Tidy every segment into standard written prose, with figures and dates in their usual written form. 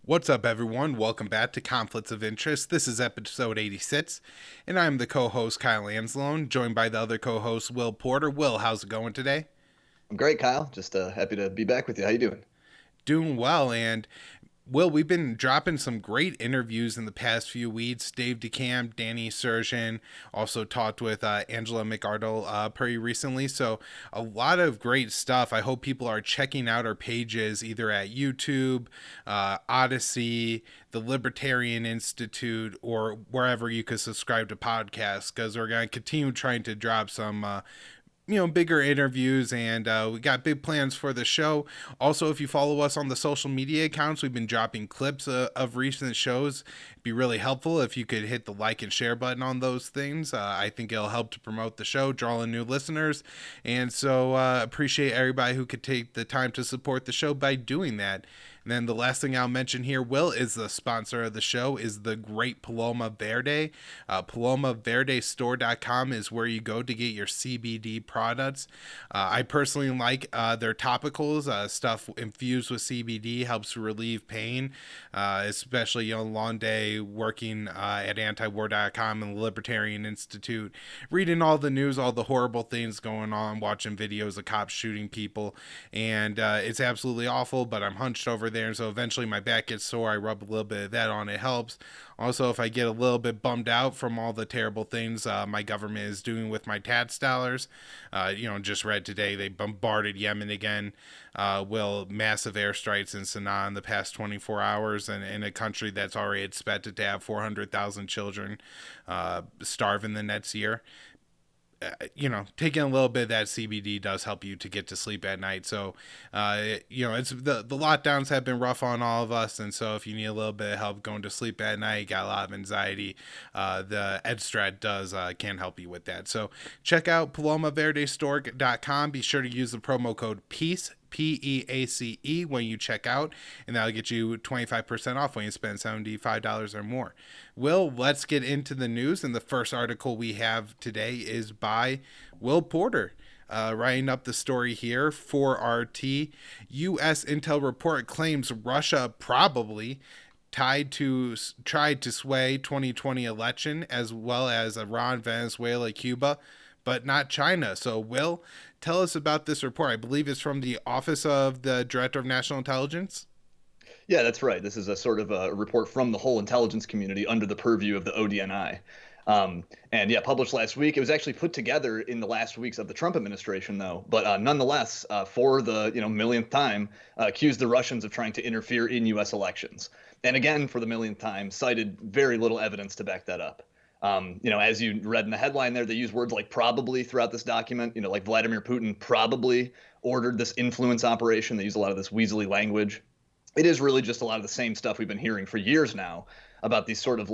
What's up, everyone? Welcome back to Conflicts of Interest. This is episode 86, and I'm the co-host Kyle Anslone, joined by the other co-host Will Porter. Will, how's it going today? I'm great, Kyle. Just happy to be back with you. How you doing? Doing well, and Will, we've been dropping some great interviews in the past few weeks. Dave DeCamp, Danny Surgeon, also talked with Angela McArdle pretty recently. So a lot of great stuff. I hope people are checking out our pages either at YouTube, Odyssey, the Libertarian Institute, or wherever you could subscribe to podcasts, because we're going to continue trying to drop some bigger interviews, and we got big plans for the show. Also, if you follow us on the social media accounts, we've been dropping clips of recent shows. It'd be really helpful if you could hit the like and share button on those things. I think it'll help to promote the show, draw in new listeners, and so appreciate everybody who could take the time to support the show by doing that. And then the last thing I'll mention here, Will, is the sponsor of the show is the great Paloma Verde. PalomaVerdeStore.com is where you go to get your CBD products. I personally like their topicals. Stuff infused with CBD helps relieve pain, especially long day working at antiwar.com and the Libertarian Institute, reading all the news, all the horrible things going on, watching videos of cops shooting people, and it's absolutely awful, but I'm hunched over there, and so eventually my back gets sore. I rub a little bit of that on, it helps. Also, if I get a little bit bummed out from all the terrible things my government is doing with my tax dollars, just read today they bombarded Yemen again. Massive airstrikes in Sana'a in the past 24 hours, and in a country that's already expected to have 400,000 children starve in the next year. Taking a little bit of that CBD does help you to get to sleep at night. So, it's the lockdowns have been rough on all of us, and so if you need a little bit of help going to sleep at night, you got a lot of anxiety, the Edstrat can help you with that. So check out PalomaVerdeStore.com. Be sure to use the promo code PEACE. PEACE when you check out, and that'll get you 25% off when you spend $75 or more. Will, let's get into the news, and the first article we have today is by Will Porter. Writing up the story here for RT. U.S. intel report claims Russia probably tried to sway 2020 election, as well as Iran, Venezuela, Cuba, but not China. So, Will, tell us about this report. I believe it's from the Office of the Director of National Intelligence. Yeah, that's right. This is a sort of a report from the whole intelligence community under the purview of the ODNI. And yeah, published last week. It was actually put together in the last weeks of the Trump administration, though. But nonetheless, for the millionth time, accused the Russians of trying to interfere in U.S. elections. And again, for the millionth time, cited very little evidence to back that up. As you read in the headline there, they use words like probably throughout this document. Like Vladimir Putin probably ordered this influence operation. They use a lot of this weaselly language. It is really just a lot of the same stuff we've been hearing for years now about these sort of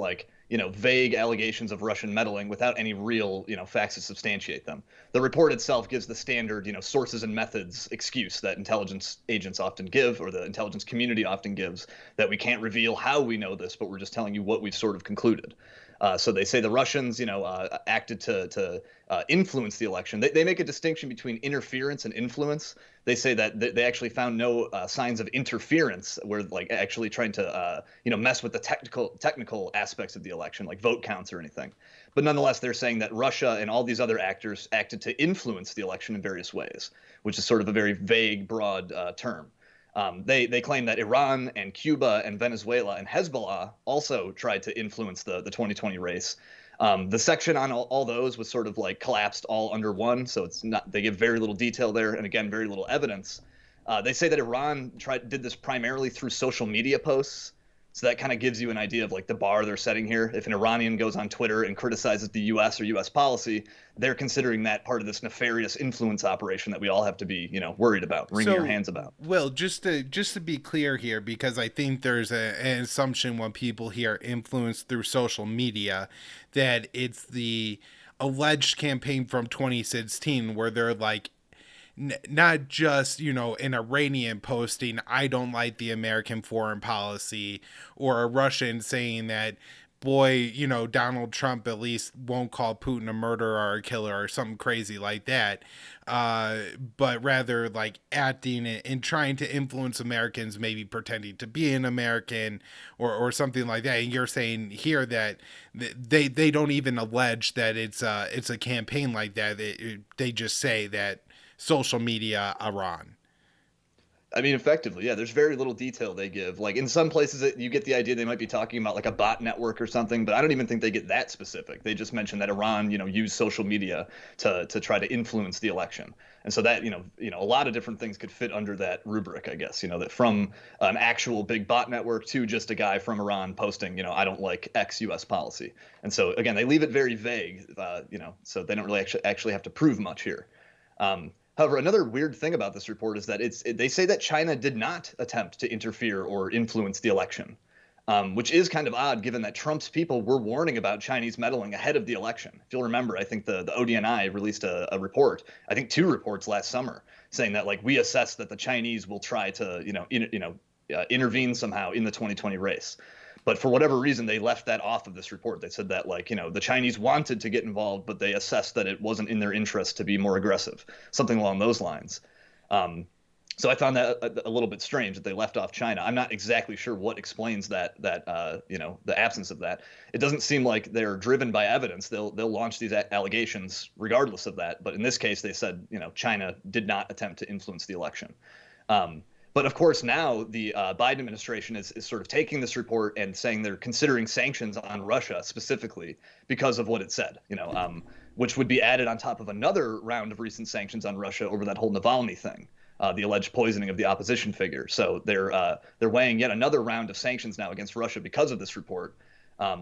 vague allegations of Russian meddling without any real, facts to substantiate them. The report itself gives the standard, sources and methods excuse that intelligence agents often give, or the intelligence community often gives, that we can't reveal how we know this, but we're just telling you what we've sort of concluded. So they say the Russians, acted to influence the election. They make a distinction between interference and influence. They say that they actually found no signs of interference, where like actually trying to mess with the technical aspects of the election, like vote counts or anything. But nonetheless, they're saying that Russia and all these other actors acted to influence the election in various ways, which is sort of a very vague, broad term. They claim that Iran and Cuba and Venezuela and Hezbollah also tried to influence the 2020 race. The section on all those was sort of like collapsed all under one, so it's not. They give very little detail there, and again, very little evidence. They say that Iran did this primarily through social media posts. So that kind of gives you an idea of like the bar they're setting here. If an Iranian goes on Twitter and criticizes the U.S. or U.S. policy, they're considering that part of this nefarious influence operation that we all have to be, worried about, wringing our So, hands about. Will, just to be clear here, because I think there's an assumption when people hear influence through social media that it's the alleged campaign from 2016 where they're like not just an Iranian posting I don't like the American foreign policy, or a Russian saying that boy, Donald Trump at least won't call Putin a murderer or a killer or something crazy like that. But rather like acting and trying to influence Americans, maybe pretending to be an American or something like that. And you're saying here that they don't even allege that it's a campaign like that. They just say that social media Iran. I mean, effectively, yeah. There's very little detail they give. Like in some places, you get the idea they might be talking about like a bot network or something, but I don't even think they get that specific. They just mention that Iran, used social media to try to influence the election, and so that a lot of different things could fit under that rubric, I guess. That from an actual big bot network to just a guy from Iran posting, I don't like X U.S. policy, and so again, they leave it very vague, so they don't really actually have to prove much here. However, another weird thing about this report is that they say that China did not attempt to interfere or influence the election, which is kind of odd given that Trump's people were warning about Chinese meddling ahead of the election. If you'll remember, I think the ODNI released a report, I think two reports last summer, saying that like we assess that the Chinese will try to intervene somehow in the 2020 race. But for whatever reason, they left that off of this report. They said that like, the Chinese wanted to get involved, but they assessed that it wasn't in their interest to be more aggressive, something along those lines. So I found that a little bit strange that they left off China. I'm not exactly sure what explains that the absence of that. It doesn't seem like they're driven by evidence. They'll launch these allegations regardless of that. But in this case, they said China did not attempt to influence the election. But of course, now the Biden administration is sort of taking this report and saying they're considering sanctions on Russia specifically because of what it said, which would be added on top of another round of recent sanctions on Russia over that whole Navalny thing, the alleged poisoning of the opposition figure. So they're weighing yet another round of sanctions now against Russia because of this report,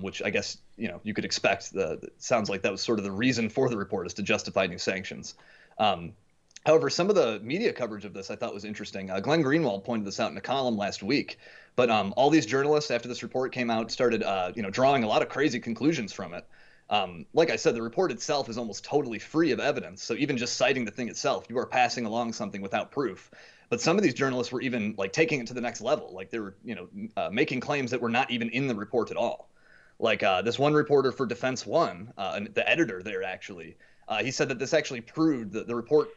which I guess you could expect. Sounds like that was sort of the reason for the report, is to justify new sanctions. However, some of the media coverage of this I thought was interesting. Glenn Greenwald pointed this out in a column last week. But all these journalists, after this report came out, started drawing a lot of crazy conclusions from it. Like I said, the report itself is almost totally free of evidence. So even just citing the thing itself, you are passing along something without proof. But some of these journalists were even like taking it to the next level. Like they were making claims that were not even in the report at all. Like this one reporter for Defense One, the editor there actually. He said that this actually proved that the report,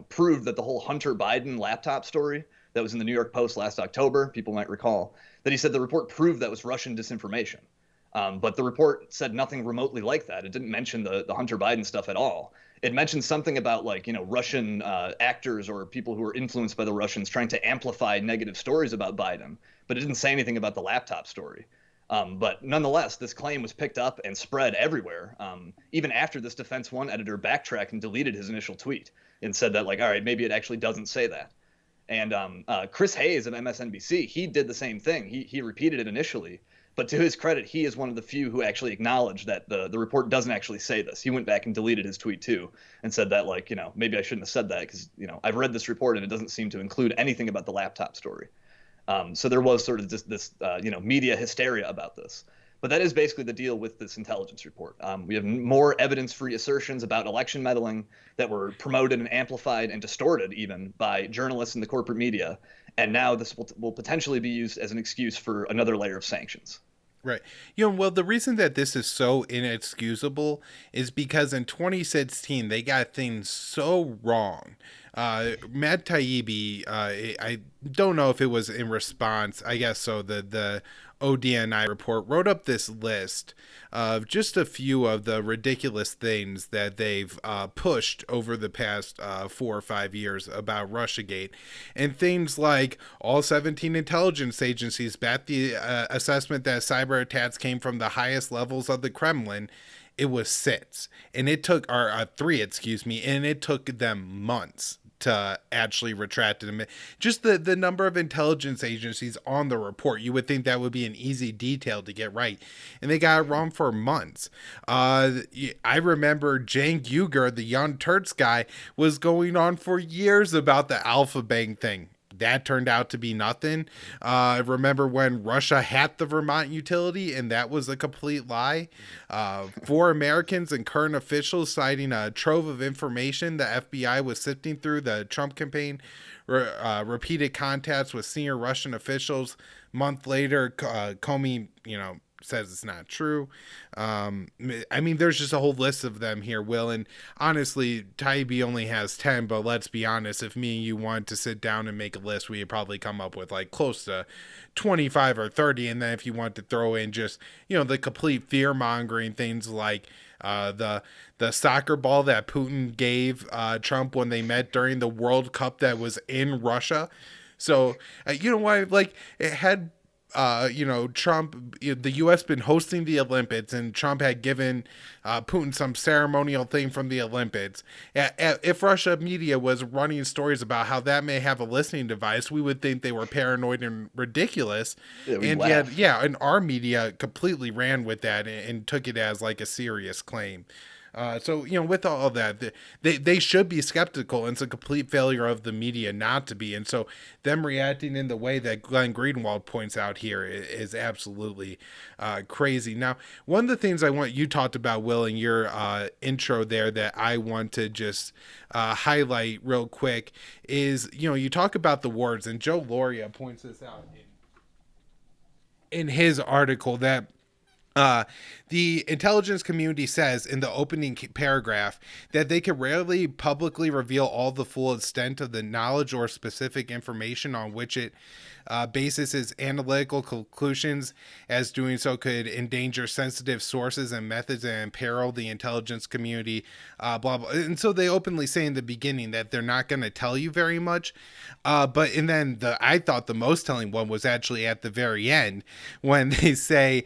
proved that the whole Hunter Biden laptop story that was in the New York Post last October, people might recall, that he said the report proved that was Russian disinformation. But the report said nothing remotely like that. It didn't mention the Hunter Biden stuff at all. It mentioned something about Russian actors or people who were influenced by the Russians trying to amplify negative stories about Biden, but it didn't say anything about the laptop story. But nonetheless, this claim was picked up and spread everywhere, even after this Defense One editor backtracked and deleted his initial tweet and said that, like, all right, maybe it actually doesn't say that. And Chris Hayes of MSNBC, he did the same thing. He repeated it initially. But to his credit, he is one of the few who actually acknowledged that the report doesn't actually say this. He went back and deleted his tweet, too, and said that, like, maybe I shouldn't have said that because, I've read this report and it doesn't seem to include anything about the laptop story. So there was sort of just this, media hysteria about this. But that is basically the deal with this intelligence report. We have more evidence-free assertions about election meddling that were promoted and amplified and distorted even by journalists and the corporate media. And now this will potentially be used as an excuse for another layer of sanctions. Right. Well, the reason that this is so inexcusable is because in 2016, they got things so wrong. Matt Taibbi, I don't know if it was in response, I guess so, the ODNI report wrote up this list of just a few of the ridiculous things that they've pushed over the past 4 or 5 years about Russiagate. And things like all 17 intelligence agencies backed the assessment that cyber attacks came from the highest levels of the Kremlin. It was 6. And it took, or 3, excuse me, and it took them months to actually retract it. Just the number of intelligence agencies on the report, you would think that would be an easy detail to get right, and they got it wrong for months. I remember Cenk Uygur, the Young Turks guy, was going on for years about the Alpha Bank thing. That turned out to be nothing. I remember when Russia hacked the Vermont utility, and that was a complete lie. 4 Americans and current officials citing a trove of information the FBI was sifting through the Trump campaign, repeated contacts with senior Russian officials. Month later, Comey, says it's not true. I mean, there's just a whole list of them here, Will. And honestly, Taibbi only has 10, but let's be honest, if me and you wanted to sit down and make a list, we'd probably come up with like close to 25 or 30. And then if you want to throw in just, the complete fear mongering things like, the soccer ball that Putin gave Trump when they met during the World Cup that was in Russia. So you know why? Like it had, Trump, the U.S. been hosting the Olympics, and Trump had given Putin some ceremonial thing from the Olympics. If Russia media was running stories about how that may have a listening device, we would think they were paranoid and ridiculous. Yeah, we And laugh. yet, and our media completely ran with that and took it as like a serious claim. So with all of that, they should be skeptical, and it's a complete failure of the media not to be. And so, them reacting in the way that Glenn Greenwald points out here is absolutely crazy. Now, one of the things you talked about, Will, in your intro there, that I want to just highlight real quick is you talk about the words, and Joe Loria points this out in his article that. The intelligence community says in the opening paragraph that they can rarely publicly reveal all the full extent of the knowledge or specific information on which it bases its analytical conclusions, as doing so could endanger sensitive sources and methods and imperil the intelligence community, blah, blah. And so they openly say in the beginning that they're not going to tell you very much. And then I thought the most telling one was actually at the very end when they say,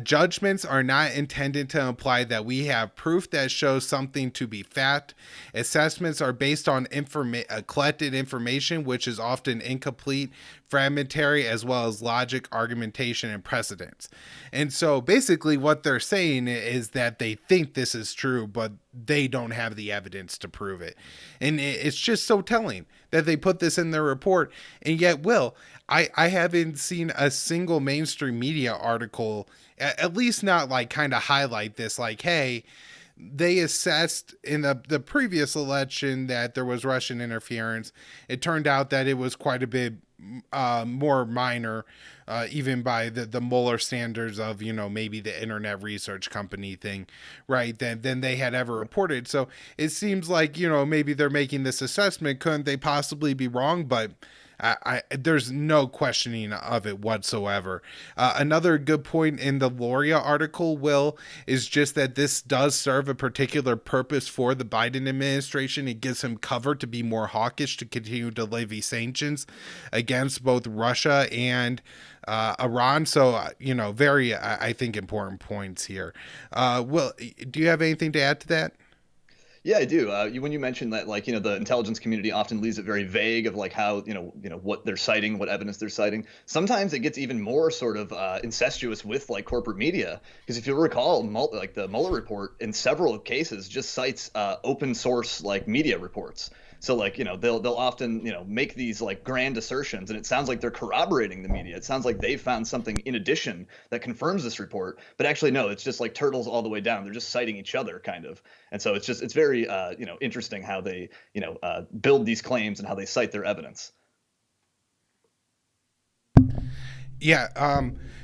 judgments are not intended to imply that we have proof that shows something to be fact. Assessments are based on collected information, which is often incomplete, fragmentary, as well as logic, argumentation, and precedents. And so basically what they're saying is that they think this is true, but they don't have the evidence to prove it. And it's just so telling that they put this in their report. And yet, Will, I haven't seen a single mainstream media article, at least not like kind of highlight this, like, hey, they assessed in the previous election that there was Russian interference. It turned out that it was quite a bit more minor, even by the Mueller standards of, maybe the Internet Research Company thing, right, than they had ever reported. So it seems like, maybe they're making this assessment. Couldn't they possibly be wrong? But there's no questioning of it whatsoever. Another good point in the Loria article, Will, is just that this does serve a particular purpose for the Biden administration. It gives him cover to be more hawkish, to continue to levy sanctions against both Russia and Iran. So, very, I think, important points here. Will, do you have anything to add to that? Yeah, I do. When you mentioned that, like, the intelligence community often leaves it very vague of like how, what they're citing, what evidence they're citing. Sometimes it gets even more sort of incestuous with like corporate media, because if you recall, like the Mueller report in several cases just cites open source like media reports. So like, they'll often, make these like grand assertions, and it sounds like they're corroborating the media. It sounds like they found something in addition that confirms this report, but actually no, it's just like turtles all the way down. They're just citing each other kind of. And so it's very interesting how they, build these claims and how they cite their evidence. Yeah.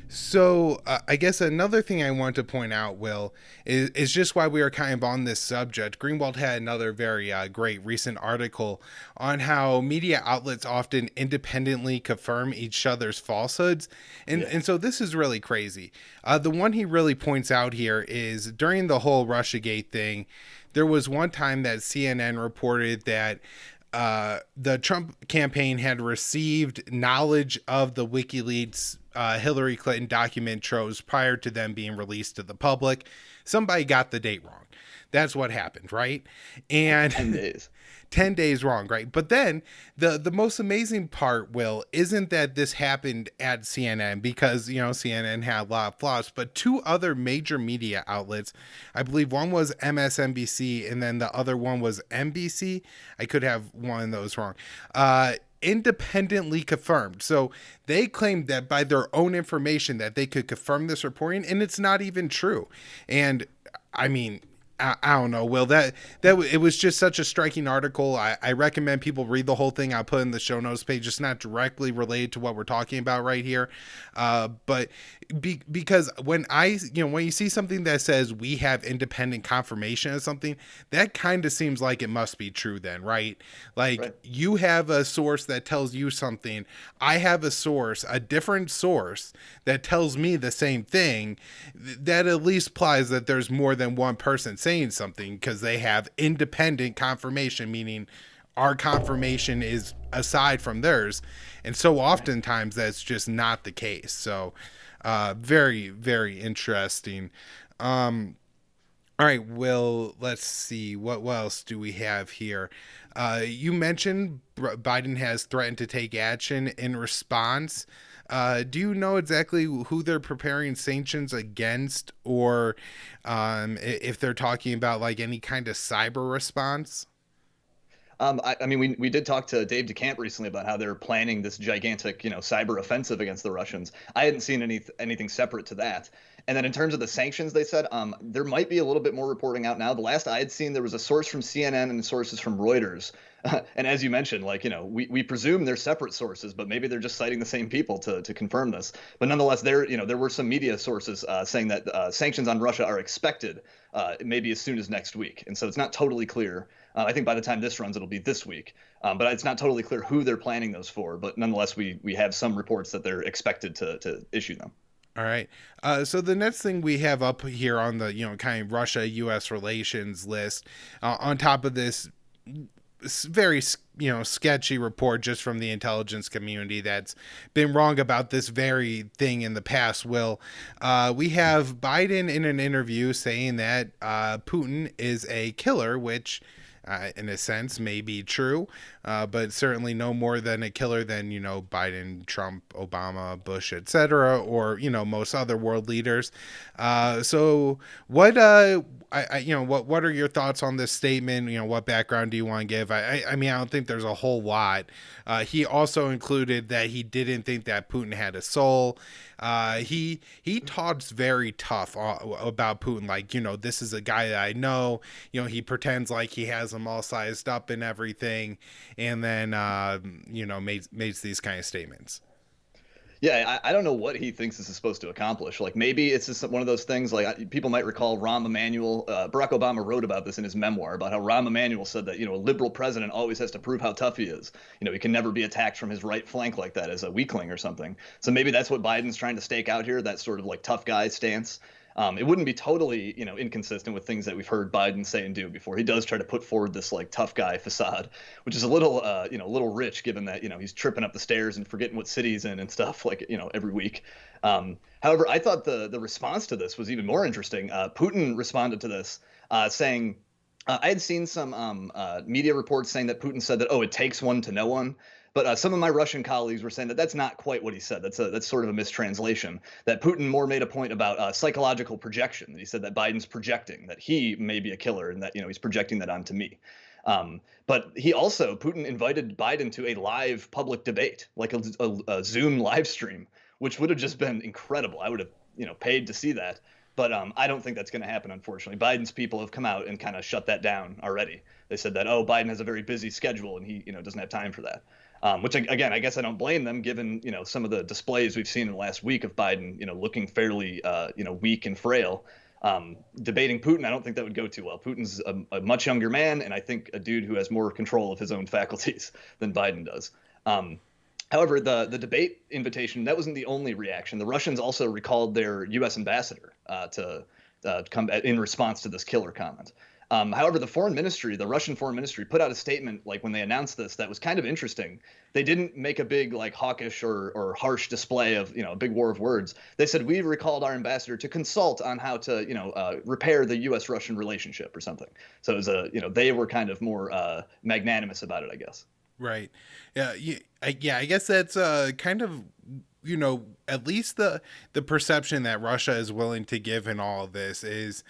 So I guess another thing I want to point out, Will, is just why we are kind of on this subject. Greenwald had another very great recent article on how media outlets often independently confirm each other's falsehoods. And so this is really crazy. The one he really points out here is during the whole Russiagate thing, there was one time that CNN reported that the Trump campaign had received knowledge of the WikiLeaks Hillary Clinton document troves prior to them being released to the public. Somebody got the date wrong. That's what happened, right? And 10 days. 10 days wrong, right? But then the most amazing part, Will, isn't that this happened at CNN, because, CNN had a lot of flaws, but two other major media outlets, I believe one was MSNBC and then the other one was NBC. I could have one of those wrong. Independently confirmed. So they claimed that by their own information that they could confirm this reporting, and it's not even true. And I mean, I don't know. Will it was just such a striking article. I recommend people read the whole thing. I'll put in the show notes page. It's not directly related to what we're talking about right here, but because when you see something that says we have independent confirmation of something, that kind of seems like it must be true. Then, right? Like Right. you have a source that tells you something. I have a different source that tells me the same thing. That at least implies that there's more than one person saying something because they have independent confirmation, meaning our confirmation is aside from theirs. And so Right. oftentimes that's just not the case. So, very, very interesting. Um, all right, Will, let's see. What else do we have here? You mentioned Biden has threatened to take action in response. Do you know exactly who they're preparing sanctions against, or if they're talking about like any kind of cyber response? I mean, we did talk to Dave DeCamp recently about how they're planning this gigantic, cyber offensive against the Russians. I hadn't seen anything separate to that. And then in terms of the sanctions, they said there might be a little bit more reporting out now. The last I had seen, there was a source from CNN and sources from Reuters. And as you mentioned, like, we presume they're separate sources, but maybe they're just citing the same people to confirm this. But nonetheless, there were some media sources saying that sanctions on Russia are expected maybe as soon as next week. And so it's not totally clear. I think by the time this runs, it'll be this week. But it's not totally clear who they're planning those for. But nonetheless, we have some reports that they're expected to issue them. All right. So the next thing we have up here on the kind of Russia U.S. relations list, on top of this very sketchy report just from the intelligence community that's been wrong about this very thing in the past. Will we have Biden in an interview saying that Putin is a killer, which in a sense may be true, but certainly no more than a killer than Biden, Trump, Obama, Bush, etc., or most other world leaders. So what what are your thoughts on this statement? What background do you want to give? I mean, I don't think there's a whole lot. He also included that he didn't think that Putin had a soul. He talks very tough about Putin, like this is a guy that I know. He pretends like he has them all sized up and everything, and then makes these kind of statements. Yeah, I don't know what he thinks this is supposed to accomplish. Like maybe it's just one of those things. Like people might recall Rahm Emanuel. Barack Obama wrote about this in his memoir about how Rahm Emanuel said that a liberal president always has to prove how tough he is. He can never be attacked from his right flank like that as a weakling or something. So maybe that's what Biden's trying to stake out here. That sort of like tough guy stance. It wouldn't be totally, inconsistent with things that we've heard Biden say and do before. He does try to put forward this like tough guy facade, which is a little rich given that, he's tripping up the stairs and forgetting what city he's in and stuff like, every week. However, I thought the response to this was even more interesting. Putin responded to this saying, I had seen some media reports saying that Putin said that, oh, it takes one to know one. But some of my Russian colleagues were saying that that's not quite what he said. That's sort of a mistranslation. That Putin more made a point about psychological projection. That he said that Biden's projecting that he may be a killer and that he's projecting that onto me. But Putin invited Biden to a live public debate, like a Zoom live stream, which would have just been incredible. I would have paid to see that. But I don't think that's going to happen, unfortunately. Biden's people have come out and kind of shut that down already. They said that, oh, Biden has a very busy schedule and he doesn't have time for that. Which again, I guess I don't blame them, given some of the displays we've seen in the last week of Biden, looking fairly weak and frail. Debating Putin, I don't think that would go too well. Putin's a much younger man, and I think a dude who has more control of his own faculties than Biden does. However, the debate invitation, that wasn't the only reaction. The Russians also recalled their U.S. ambassador to come in response to this killer comment. However, the Russian foreign ministry, put out a statement like when they announced this that was kind of interesting. They didn't make a big like hawkish or harsh display of a big war of words. They said we recalled our ambassador to consult on how to repair the U.S.-Russian relationship or something. So it was they were kind of more magnanimous about it, I guess. Right. I guess that's kind of at least the perception that Russia is willing to give in all of this is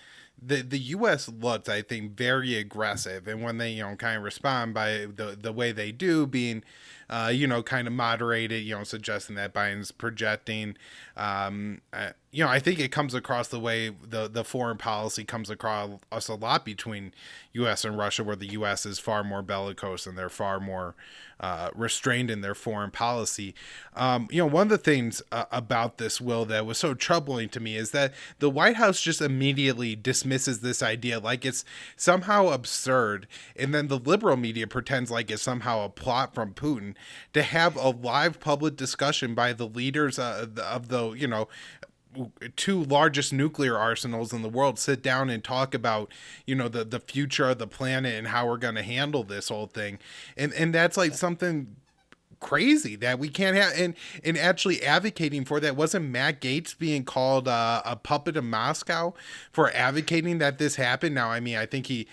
the U.S. looked, I think, very aggressive, and when they kind of respond by the way they do, being kind of moderated, suggesting that Biden's projecting. I think it comes across the way the foreign policy comes across us a lot between U.S. and Russia, where the U.S. is far more bellicose and they're far more restrained in their foreign policy. One of the things about this, Will, that was so troubling to me is that the White House just immediately dismisses this idea like it's somehow absurd, and then the liberal media pretends like it's somehow a plot from Putin to have a live public discussion by the leaders of the two largest nuclear arsenals in the world sit down and talk about the future of the planet and how we're going to handle this whole thing, and that's like something crazy that we can't have, and actually advocating for that. Wasn't Matt Gaetz being called a puppet of Moscow for advocating that this happened? Now, I mean, I think he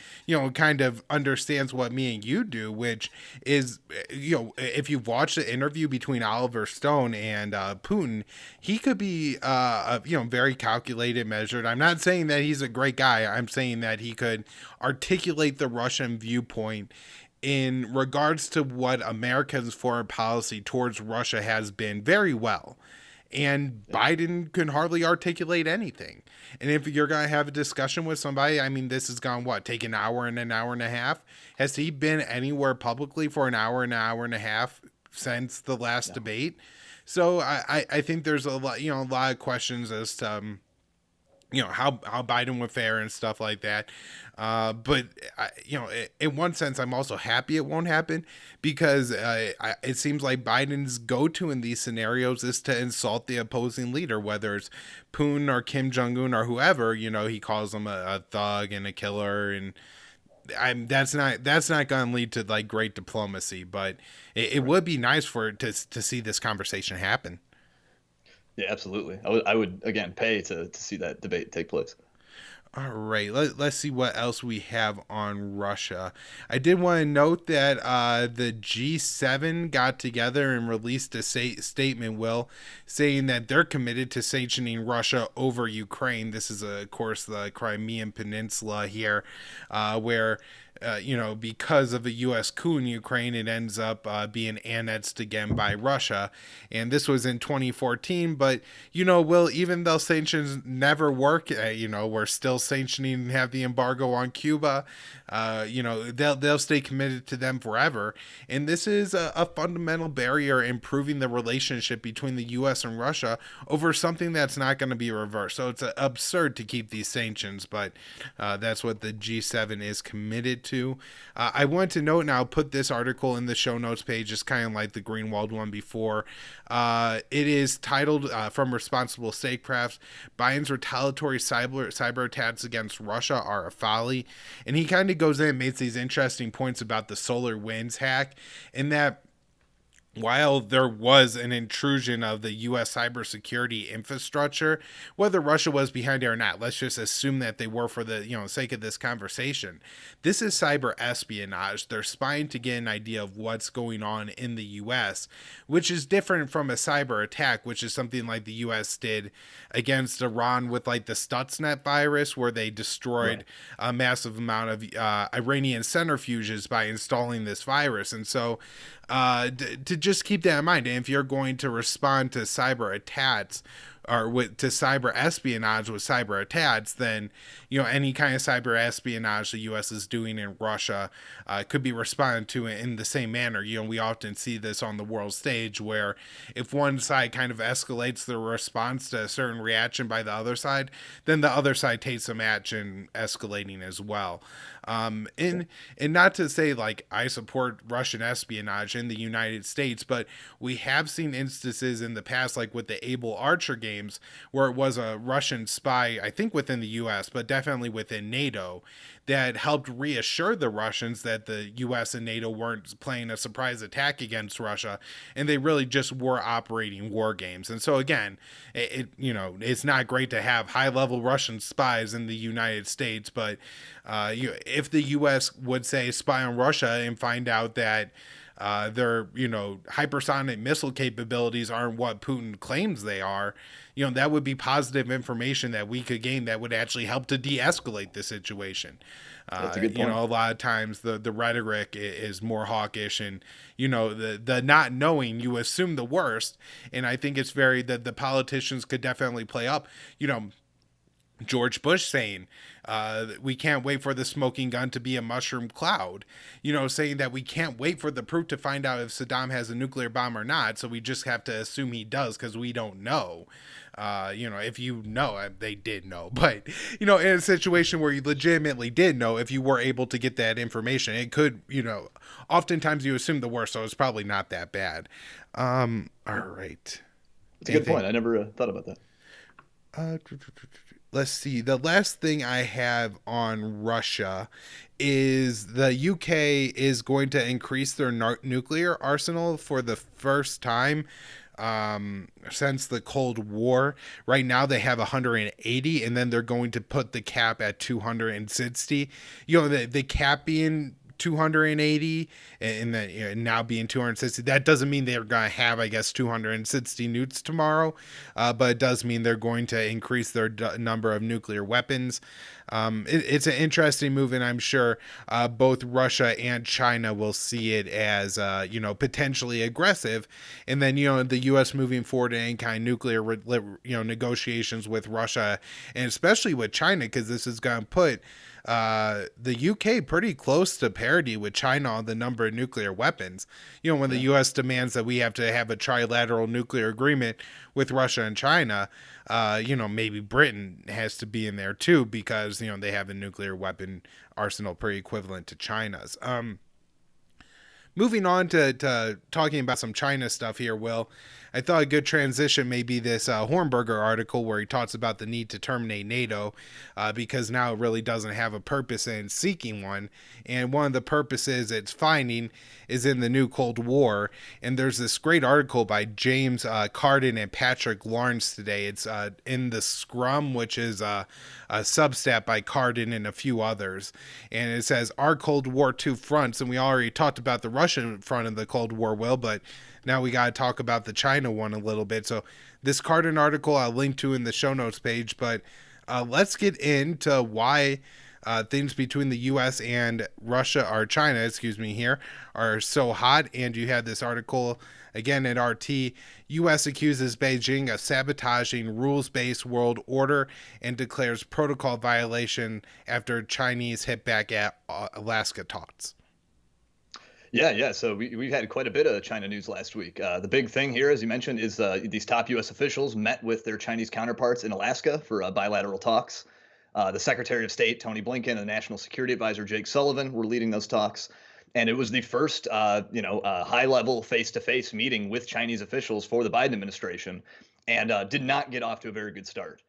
kind of understands what me and you do, which is, if you've watched the interview between Oliver Stone and Putin, he could be very calculated, measured. I'm not saying that he's a great guy. I'm saying that he could articulate the Russian viewpoint in regards to what America's foreign policy towards Russia has been very well. And Biden can hardly articulate anything. And if you're going to have a discussion with somebody, I mean, this has gone, take an hour and a half? Has he been anywhere publicly for an hour and a half since the last debate? So I think there's a lot of questions as to, how Biden would fare and stuff like that. But in one sense, I'm also happy it won't happen, because it seems like Biden's go-to in these scenarios is to insult the opposing leader, whether it's Putin or Kim Jong-un or whoever. He calls them a thug and a killer, and that's not going to lead to like great diplomacy. But it would be nice for it to see this conversation happen. Yeah, absolutely. I would again pay to see that debate take place. All right, let's see what else we have on Russia. I did want to note that the G7 got together and released a statement, Will, saying that they're committed to sanctioning Russia over Ukraine. This is, of course, the Crimean Peninsula here, where because of a U.S. coup in Ukraine, it ends up being annexed again by Russia. And this was in 2014. But, Will, even though sanctions never work, we're still sanctioning and have the embargo on Cuba. They'll stay committed to them forever. And this is a fundamental barrier improving the relationship between the U.S. and Russia over something that's not going to be reversed. So it's absurd to keep these sanctions, but that's what the G7 is committed to. I want to note, and I'll put this article in the show notes page, just kind of like the Greenwald one before. It is titled From Responsible Statecraft, Biden's retaliatory cyber attacks against Russia are a folly. And he kind of goes in and makes these interesting points about the SolarWinds hack, and that while there was an intrusion of the U.S. cybersecurity infrastructure, whether Russia was behind it or not, let's just assume that they were for the sake of this conversation. This is cyber espionage. They're spying to get an idea of what's going on in the U.S., which is different from a cyber attack, which is something like the U.S. did against Iran with like the Stuxnet virus, where they destroyed a massive amount of Iranian centrifuges by installing this virus. And so to just keep that in mind, and if you're going to respond to cyber attacks or to cyber espionage with cyber attacks, then any kind of cyber espionage the U.S. is doing in Russia could be responded to in the same manner. We often see this on the world stage, where if one side kind of escalates the response to a certain reaction by the other side, then the other side takes some action escalating as well. And not to say like I support Russian espionage in the United States, but we have seen instances in the past, like with the Able Archer games, where it was a Russian spy, I think within the U.S., but definitely within NATO, that helped reassure the Russians that the U.S. and NATO weren't playing a surprise attack against Russia, and they really just were operating war games. And so again, it's not great to have high-level Russian spies in the United States, but if the U.S. would say spy on Russia and find out that their hypersonic missile capabilities aren't what Putin claims they are, that would be positive information that we could gain that would actually help to de-escalate the situation. That's a good point. A lot of times the rhetoric is more hawkish, and the not knowing, you assume the worst, and I think it's very that the politicians could definitely play up. George Bush saying, we can't wait for the smoking gun to be a mushroom cloud, saying that we can't wait for the proof to find out if Saddam has a nuclear bomb or not. So we just have to assume he does because we don't know. If they did know, but, in a situation where you legitimately did know, if you were able to get that information, it could, oftentimes you assume the worst. So it's probably not that bad. All right. It's a good point. I never thought about that. Let's see. The last thing I have on Russia is the UK is going to increase their nuclear arsenal for the first time since the Cold War. Right now they have 180, and then they're going to put the cap at 260. The cap being 280 and then now being 260, that doesn't mean they're going to have, I guess, 260 nukes tomorrow, but it does mean they're going to increase their number of nuclear weapons. It's an interesting move, and I'm sure both Russia and China will see it as potentially aggressive, and then the U.S. moving forward in any kind of nuclear negotiations with Russia, and especially with China, because this is going to put the UK pretty close to parity with China on the number of nuclear weapons. When the US demands that we have to have a trilateral nuclear agreement with Russia and China, maybe Britain has to be in there too, because they have a nuclear weapon arsenal pretty equivalent to China's. Moving on to talking about some China stuff here, Will, I thought a good transition may be this Hornberger article where he talks about the need to terminate NATO because now it really doesn't have a purpose in seeking one. And one of the purposes it's finding is in the new Cold War. And there's this great article by James Carden and Patrick Lawrence today. It's in the Scrum, which is a Substat by Carden and a few others. And it says, our Cold War two fronts. And we already talked about the Russian front of the Cold War, Will, but now we got to talk about the China one a little bit. So this Carden article I'll link to in the show notes page, but let's get into why things between the U.S. and China here, are so hot. And you had this article again at RT. U.S. accuses Beijing of sabotaging rules-based world order and declares protocol violation after Chinese hit back at Alaska talks. Yeah. So we had quite a bit of China news last week. The big thing here, as you mentioned, is these top U.S. officials met with their Chinese counterparts in Alaska for bilateral talks. The Secretary of State, Tony Blinken, and the National Security Advisor, Jake Sullivan, were leading those talks. And it was the first, high-level face-to-face meeting with Chinese officials for the Biden administration, and did not get off to a very good start.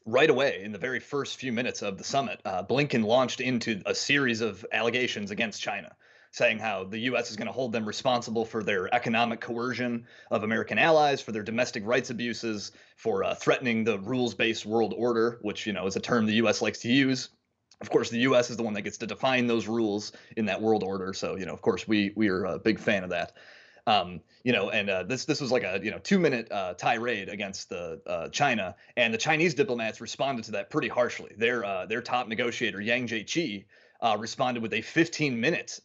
Right away, in the very first few minutes of the summit, Blinken launched into a series of allegations against China, saying how the U.S. is going to hold them responsible for their economic coercion of American allies, for their domestic rights abuses, for threatening the rules-based world order, which, is a term the U.S. likes to use. Of course, the U.S. is the one that gets to define those rules in that world order. So, of course, we are a big fan of that. This was like a 2-minute tirade against the China, and the Chinese diplomats responded to that pretty harshly. Their top negotiator, Yang Jiechi, responded with a 15-minute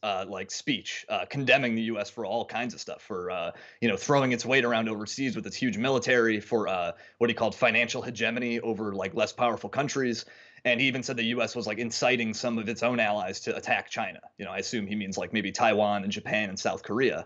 speech condemning the U.S. for all kinds of stuff, for throwing its weight around overseas with its huge military, for what he called financial hegemony over less powerful countries. And he even said the U.S. was inciting some of its own allies to attack China. I assume he means maybe Taiwan and Japan and South Korea.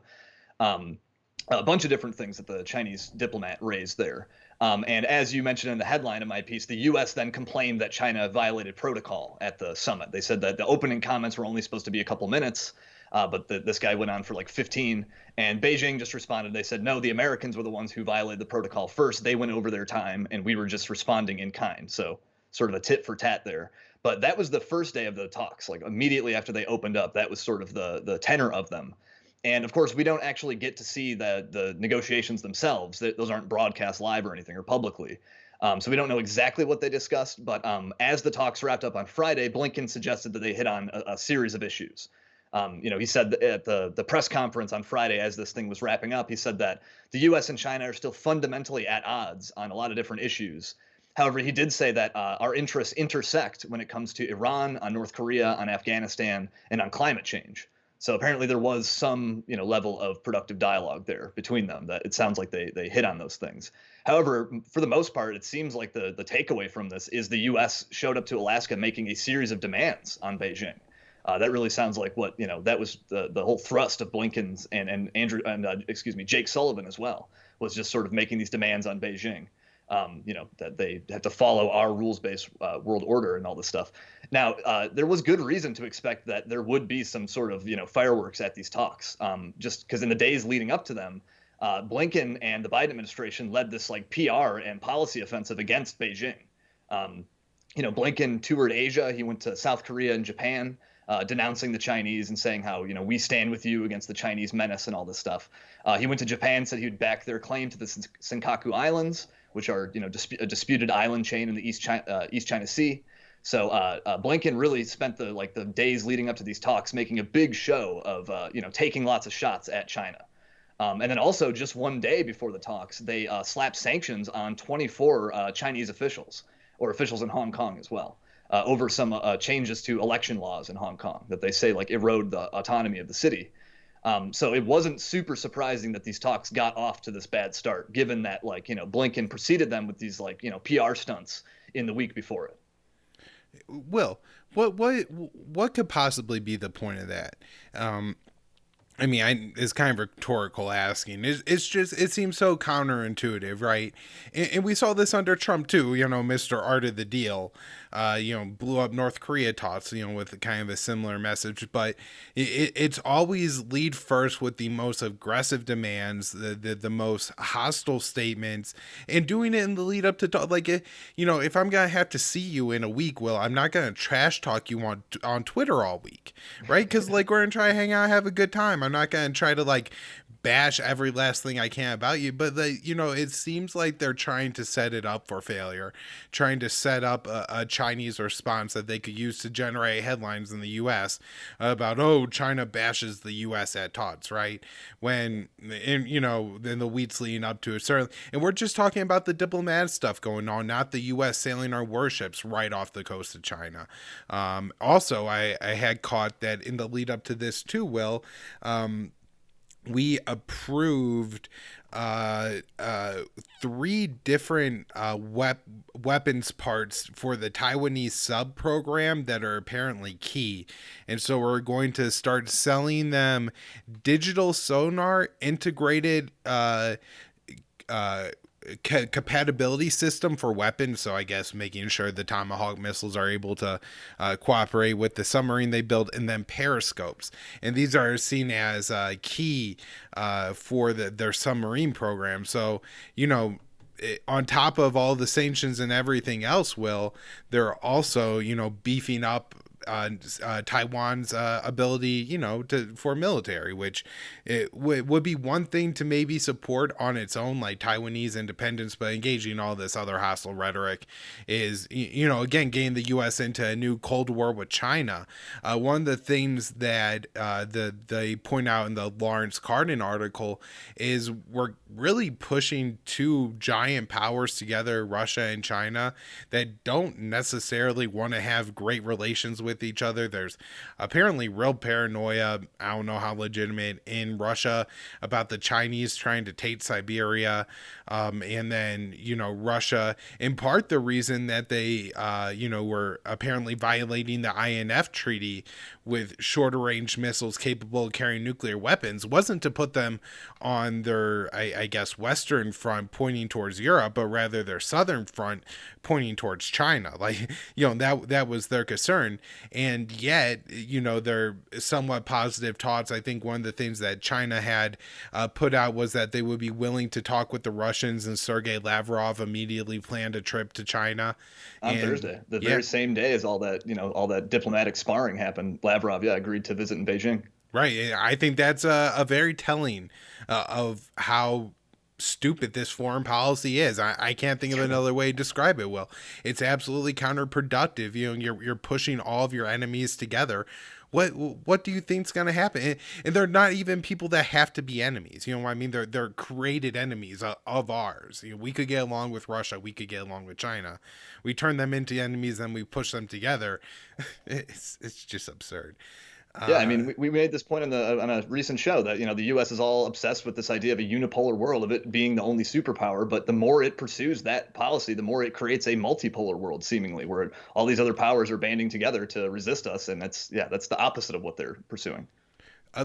A bunch of different things that the Chinese diplomat raised there. And as you mentioned in the headline of my piece, the U.S. then complained that China violated protocol at the summit. They said that the opening comments were only supposed to be a couple minutes, but this guy went on for 15. And Beijing just responded. They said, no, the Americans were the ones who violated the protocol first. They went over their time, and we were just responding in kind. So sort of a tit for tat there. But that was the first day of the talks. Immediately after they opened up, that was sort of the tenor of them. And of course, we don't actually get to see the negotiations themselves. Those aren't broadcast live or anything or publicly. So we don't know exactly what they discussed. But as the talks wrapped up on Friday, Blinken suggested that they hit on a series of issues. He said at the press conference on Friday, as this thing was wrapping up, he said that the U.S. and China are still fundamentally at odds on a lot of different issues. However, he did say that our interests intersect when it comes to Iran, on North Korea, on Afghanistan, and on climate change. So apparently there was some, level of productive dialogue there between them. That it sounds like they hit on those things. However, for the most part, it seems like the takeaway from this is the U.S. showed up to Alaska making a series of demands on Beijing. That really sounds like what that was the whole thrust of Blinken's and Andrew and excuse me Jake Sullivan as well, was just sort of making these demands on Beijing. That they have to follow our rules-based world order and all this stuff. Now, there was good reason to expect that there would be some sort of fireworks at these talks, just because in the days leading up to them, Blinken and the Biden administration led this like PR and policy offensive against Beijing. Blinken toured Asia. He went to South Korea and Japan, denouncing the Chinese and saying how we stand with you against the Chinese menace and all this stuff. He went to Japan, said he would back their claim to the Senkaku Islands, which are a disputed island chain in the East China Sea. So Blinken really spent the days leading up to these talks making a big show of taking lots of shots at China. And then also just one day before the talks, they slapped sanctions on 24 Chinese officials, or officials in Hong Kong as well, over some changes to election laws in Hong Kong that they say erode the autonomy of the city. So it wasn't super surprising that these talks got off to this bad start, given that Blinken preceded them with these PR stunts in the week before it. Will, what could possibly be the point of that? It's kind of rhetorical asking. It's just, it seems so counterintuitive, right? And we saw this under Trump too. Mr. Art of the Deal, blew up North Korea talks, with kind of a similar message. But it's always lead first with the most aggressive demands, the most hostile statements, and doing it in the lead up to talk. If I'm gonna have to see you in a week, Will, I'm not gonna trash talk you on Twitter all week, right? Because we're gonna try to hang out, have a good time. I'm not going to try to bash every last thing I can about you, but it seems like they're trying to set it up for failure, trying to set up a Chinese response that they could use to generate headlines in the U.S. about, oh, China bashes the U.S. at talks, right? When, in the weeks leading up to it, certainly, and we're just talking about the diplomatic stuff going on, not the U.S. sailing our warships right off the coast of China. Also, I had caught that in the lead up to this too, Will, we approved 3 different weapons parts for the Taiwanese sub program that are apparently key. And so we're going to start selling them digital sonar integrated compatibility system for weapons. So I guess making sure the Tomahawk missiles are able to cooperate with the submarine they build, and then periscopes. And these are seen as key for their submarine program. So, on top of all the sanctions and everything else, Will, they're also, beefing up Taiwan's ability, for military, which it would be one thing to maybe support on its own, like Taiwanese independence, but engaging all this other hostile rhetoric is, again, getting the U.S. into a new Cold War with China. One of the things that they point out in the Lawrence Cardin article is we're really pushing 2 giant powers together, Russia and China, that don't necessarily want to have great relations with each other. There's apparently real paranoia, I don't know how legitimate, in Russia about the Chinese trying to take Siberia, and then Russia, in part the reason that they were apparently violating the INF treaty with shorter range missiles capable of carrying nuclear weapons wasn't to put them on their I guess western front pointing towards Europe, but rather their southern front pointing towards China. That was their concern. And yet, they're somewhat positive talks. I think one of the things that China had put out was that they would be willing to talk with the Russians, and Sergei Lavrov immediately planned a trip to China on Thursday, the very same day as all that diplomatic sparring happened. Lavrov, agreed to visit in Beijing. Right. I think that's a very telling of how stupid this foreign policy is. I can't think of another way to describe it. Well, it's absolutely counterproductive. You're pushing all of your enemies together What do you think's going to happen? And they're not even people that have to be enemies. You know what I mean? They're created enemies of ours. You know, we could get along with Russia. We could get along with China. We turn them into enemies, and we push them together. It's just absurd. Yeah, I Uh, mean, we made this point on a recent show that the U.S. is all obsessed with this idea of a unipolar world, of it being the only superpower. But the more it pursues that policy, the more it creates a multipolar world, seemingly, where all these other powers are banding together to resist us, and that's the opposite of what they're pursuing.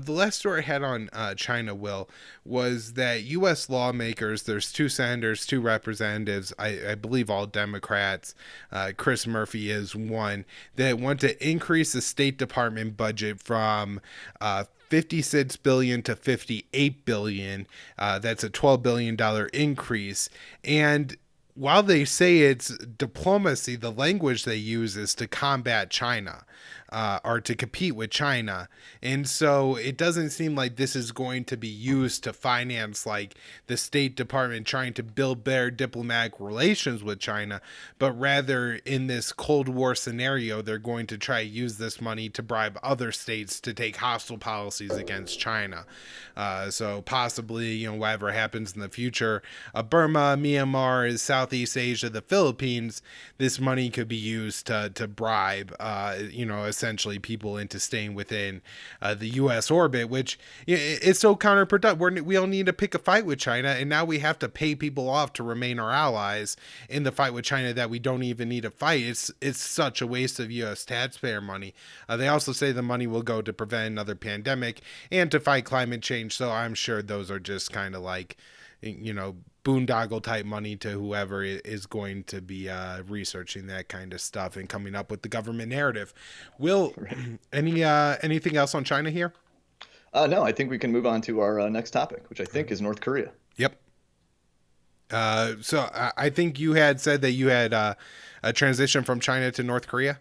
the last story I had on China, Will, was that U.S. lawmakers, there's two senators, two representatives, I believe all Democrats, Chris Murphy is one, that want to increase the State Department budget from 56 billion to 58 billion. That's a $12 billion increase. And while they say it's diplomacy, the language they use is to combat China, or to compete with China. And so it doesn't seem like this is going to be used to finance like the State Department trying to build better diplomatic relations with China, but rather in this Cold War scenario, they're going to try to use this money to bribe other states to take hostile policies against China. So possibly, whatever happens in the future, Burma, Myanmar, Southeast Asia, the Philippines, this money could be used to bribe, essentially people into staying within the U.S. orbit, which is so counterproductive. We don't need to pick a fight with China, and now we have to pay people off to remain our allies in the fight with China that we don't even need to fight. It's such a waste of U.S. taxpayer money. They also say the money will go to prevent another pandemic and to fight climate change. So I'm sure those are just kind of like, boondoggle type money to whoever is going to be researching that kind of stuff and coming up with the government narrative. Will, Right. anything else on China here? No, I think we can move on to our next topic, which I think is North Korea. Yep. So I think you had said that you had a transition from China to North Korea.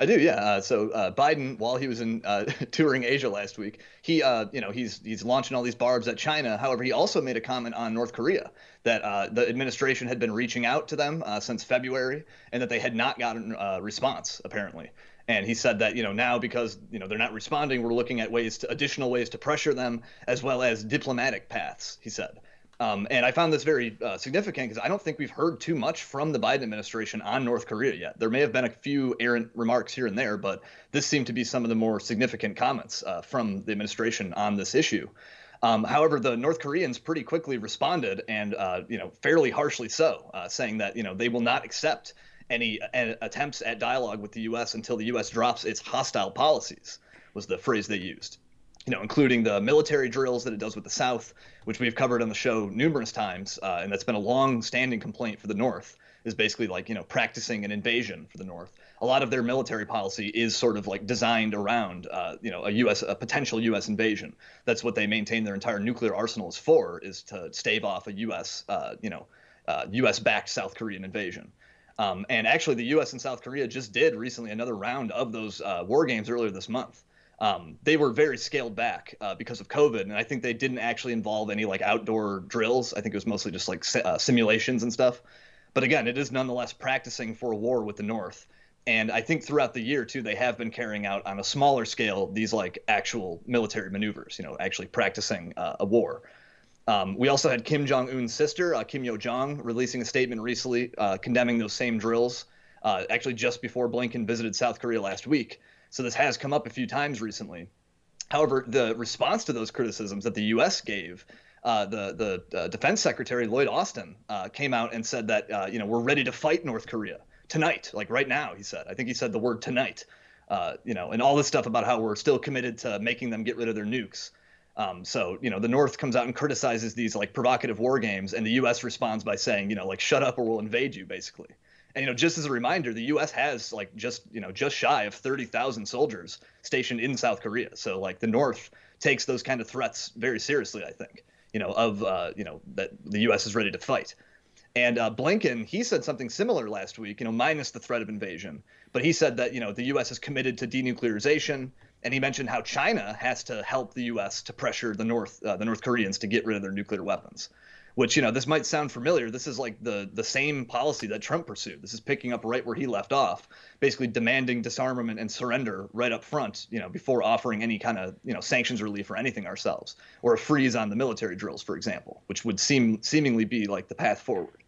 I do, yeah. So Biden, while he was in touring Asia last week, he's launching all these barbs at China. However, he also made a comment on North Korea that the administration had been reaching out to them since February, and that they had not gotten a response apparently. And he said that now because they're not responding, we're looking at additional ways to pressure them, as well as diplomatic paths. He said. And I found this very significant because I don't think we've heard too much from the Biden administration on North Korea yet. There may have been a few errant remarks here and there, but this seemed to be some of the more significant comments from the administration on this issue. However, the North Koreans pretty quickly responded, and fairly harshly so, saying that they will not accept any attempts at dialogue with the U.S. until the U.S. drops its hostile policies, was the phrase they used. Including the military drills that it does with the South, which we've covered on the show numerous times, and that's been a long-standing complaint for the North, is basically like, practicing an invasion for the North. A lot of their military policy is sort of like designed around, a potential U.S. invasion. That's what they maintain their entire nuclear arsenals for, is to stave off a U.S.-backed South Korean invasion. And actually, the U.S. and South Korea just did recently another round of those war games earlier this month. They were very scaled back because of COVID, and I think they didn't actually involve any like outdoor drills. I think it was mostly just like simulations and stuff. But again, it is nonetheless practicing for a war with the North. And I think throughout the year too, they have been carrying out on a smaller scale these like actual military maneuvers. Actually practicing a war. We also had Kim Jong Un's sister, Kim Yo Jong, releasing a statement recently condemning those same drills. Actually, just before Blinken visited South Korea last week. So this has come up a few times recently. However, the response to those criticisms that the U.S. gave, the Defense Secretary Lloyd Austin came out and said that we're ready to fight North Korea tonight, like right now. He said, I think he said the word tonight, and all this stuff about how we're still committed to making them get rid of their nukes. So the North comes out and criticizes these like provocative war games, and the U.S. responds by saying, like shut up or we'll invade you, basically. And just as a reminder, the U.S. has like just shy of 30,000 soldiers stationed in South Korea. So like the North takes those kind of threats very seriously, I think. That the U.S. is ready to fight. And Blinken, he said something similar last week, minus the threat of invasion. But he said that the U.S. is committed to denuclearization, and he mentioned how China has to help the U.S. to pressure the North Koreans to get rid of their nuclear weapons. which, this might sound familiar. This is like the same policy that Trump pursued. This is picking up right where he left off, basically demanding disarmament and surrender right up front, before offering any kind of, sanctions relief or anything ourselves, or a freeze on the military drills, for example, which would seemingly be like the path forward.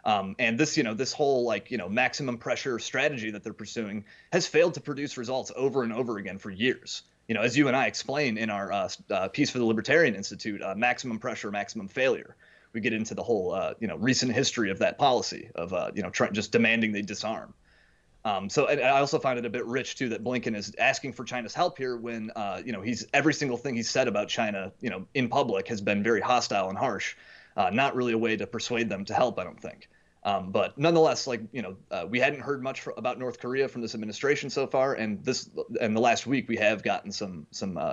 And this whole maximum pressure strategy that they're pursuing has failed to produce results over and over again for years. As you and I explain in our piece for the Libertarian Institute, maximum pressure, maximum failure. We get into the whole recent history of that policy of just demanding they disarm. So and I also find it a bit rich too that Blinken is asking for China's help here when he's every single thing he's said about China in public has been very hostile and harsh. Not really a way to persuade them to help, I don't think. But nonetheless, we hadn't heard much about North Korea from this administration so far, and the last week we have gotten some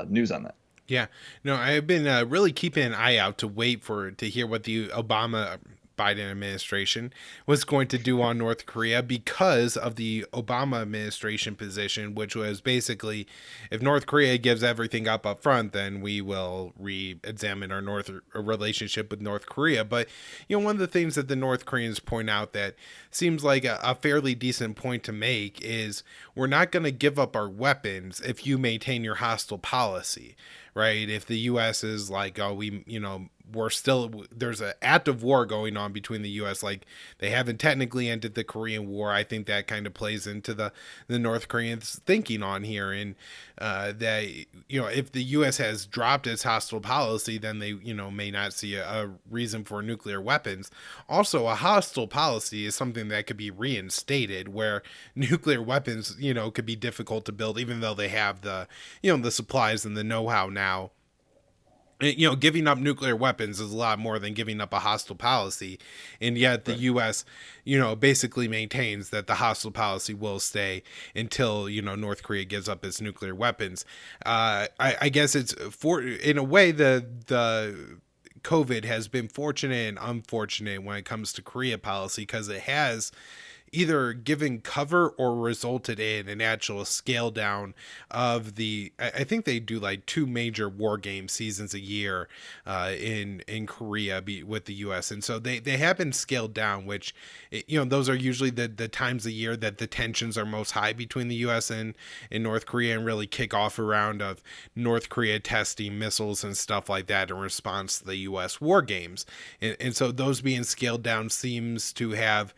news on that. Yeah, no, I've been really keeping an eye out to hear what the Obama Biden administration was going to do on North Korea, because of the Obama administration position, which was basically, if North Korea gives everything up front, then we will re-examine our relationship with North Korea. But one of the things that the North Koreans point out that seems like a fairly decent point to make is, we're not going to give up our weapons if you maintain your hostile policy, right? If the U.S. is like, oh, there's an active war going on between the U.S. Like, they haven't technically ended the Korean War. I think that kind of plays into the North Koreans thinking on here, and that if the U.S. has dropped its hostile policy, then they may not see a reason for nuclear weapons. Also, a hostile policy is something that could be reinstated, where nuclear weapons could be difficult to build, even though they have the the supplies and the know-how now. Giving up nuclear weapons is a lot more than giving up a hostile policy. And yet the U.S., basically maintains that the hostile policy will stay until, North Korea gives up its nuclear weapons. I guess it's in a way, the COVID has been fortunate and unfortunate when it comes to Korea policy, because it has either given cover or resulted in an actual scale down of I think they do like 2 major war game seasons a year in Korea with the US. And so they have been scaled down, which, those are usually the times a year that the tensions are most high between the US and North Korea, and really kick off a round of North Korea testing missiles and stuff like that in response to the US war games. And so those being scaled down seems to have,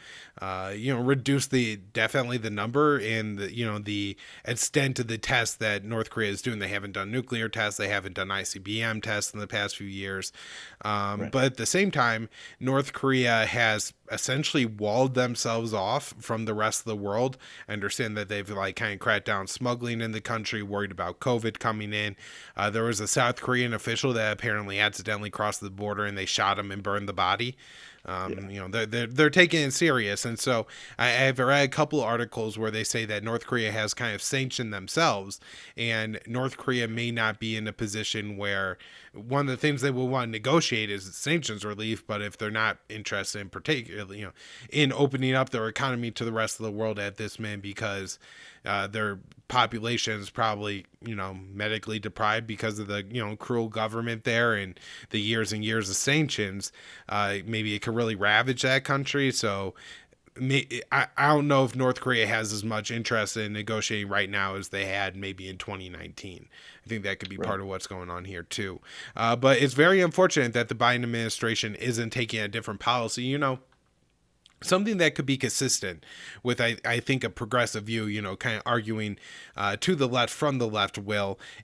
reduce definitely the number and the extent of the tests that North Korea is doing. They haven't done nuclear tests, they haven't done ICBM tests in the past few years, right. But at the same time, North Korea has essentially walled themselves off from the rest of the world. I understand that they've kind of cracked down smuggling in the country, worried about COVID coming in. There was a South Korean official that apparently accidentally crossed the border, and they shot him and burned the body. They're taking it serious. And so I've read a couple articles where they say that North Korea has kind of sanctioned themselves, and North Korea may not be in a position where one of the things they will want to negotiate is sanctions relief. But if they're not interested in particularly, in opening up their economy to the rest of the world at this minute, because their population is probably, medically deprived because of the, cruel government there and the years and years of sanctions, maybe it could really ravage that country. So I don't know if North Korea has as much interest in negotiating right now as they had maybe in 2019. I think that could be part of what's going on here too. But it's very unfortunate that the Biden administration isn't taking a different policy. Something that could be consistent with, I think, a progressive view, kind of arguing to the left from the left,